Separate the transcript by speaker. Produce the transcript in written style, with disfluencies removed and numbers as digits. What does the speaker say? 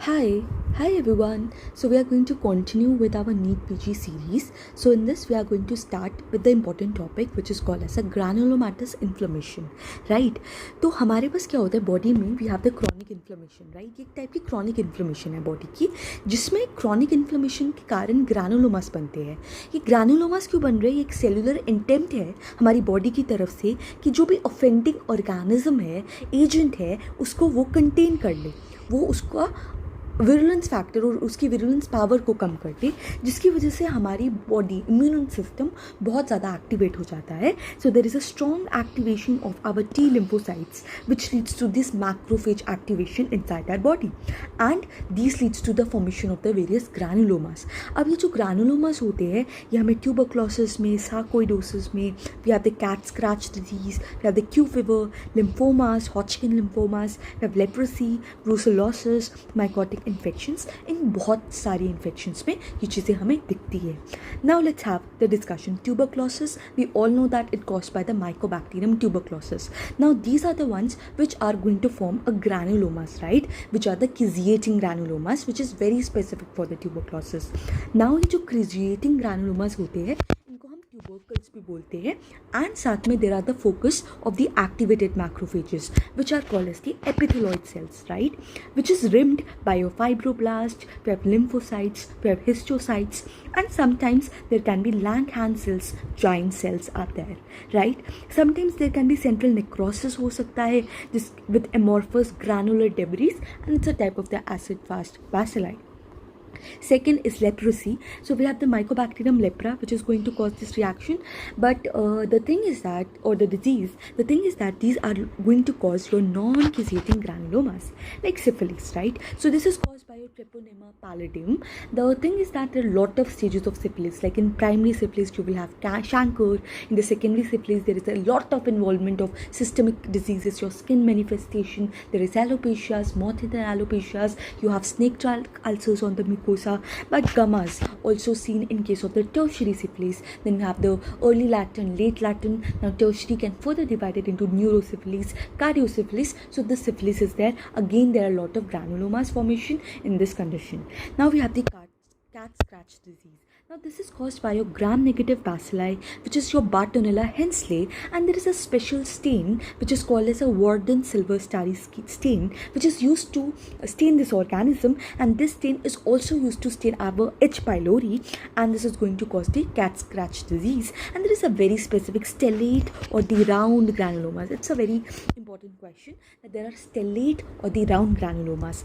Speaker 1: Hi, hi everyone. So we are going to continue with our NEET PG series. So in this we are going to start with the important topic which is called as a granulomatous inflammation, right? तो हमारे पास क्या होता है body में we have the chronic inflammation, right? ये एक type की chronic inflammation है बॉडी की, जिसमें क्रॉनिक इन्फ्लेमेशन के कारण ग्रानुलोमास बनते हैं. ये ग्रानुलोमास क्यों बन रहे हैं? ये एक सेलुलर इंटेम्प्ट है हमारी बॉडी की तरफ से कि जो भी ऑफेंडिंग ऑर्गेनिज्म है, एजेंट है, उसको वो कंटेन कर ले, वो उसका विरुलेंस फैक्टर और उसकी विरुलेंस पावर को कम कर दे, जिसकी वजह से हमारी बॉडी इम्यून सिस्टम बहुत ज़्यादा एक्टिवेट हो जाता है. So there is a strong activation of our T lymphocytes which leads to this macrophage activation inside our body and this leads to the formation of the various granulomas. अब ये जो ग्रानुलोमास होते हैं ये हमें ट्यूबरक्लोसिस में, सार्कोइडोसिस में, we have the cat scratch disease, we have the Q fever, lymphomas, Hodgkin lymphomas, we have leprosy, brucellosis, mycotic infections. इन बहुत सारी इन्फेक्शंस में ये चीज़ें हमें दिखती है. Now let's have the discussion. Tuberculosis, we all know that it caused by the mycobacterium tuberculosis. Now these are the ones which are going to form a granulomas, right? Which are the caseating granulomas, which is very specific for the tuberculosis. Now ये जो caseating granulomas होते हैं इनको हम tubercles भी बोलते हैं. And साथ में there are the focus of the activated macrophages which are called as the epithelioid cells, right? Which is rimmed by your fibroblasts, we have lymphocytes, we have histocytes, and sometimes there can be Langerhans cells, giant cells are there, right? Sometimes there can be central necrosis हो सकता है with amorphous granular debris, and it's a type of the acid fast bacilli. Second is leprosy. So we have the Mycobacterium lepra, which is going to cause this reaction. But the thing is that, or the disease, the thing is that these are going to cause your non-caseating granulomas, like syphilis, right? So this is caused by your Treponema pallidum. The thing is that there are a lot of stages of syphilis. Like in primary syphilis, you will have chancre. In the secondary syphilis, there is a lot of involvement of systemic diseases, your skin manifestation. There is alopecias, more than alopecias. You have snake tail ulcers on the mucosa. But gammas also seen in case of the tertiary syphilis. Then we have the early latent, late latent. Now tertiary can further divide it into neurosyphilis, cardiosyphilis. So the syphilis is there. Again, there are a lot of granulomas formation in this condition. Now we have the cat scratch disease. Now this is caused by your gram-negative bacilli, which is your Bartonella henselae, and there is a special stain which is called as a Warden silver starry stain, which is used to stain this organism, and this stain is also used to stain our H. pylori, and this is going to cause the cat scratch disease. And there is a very specific stellate or the round granulomas. It's a very important question that there are stellate or the round granulomas.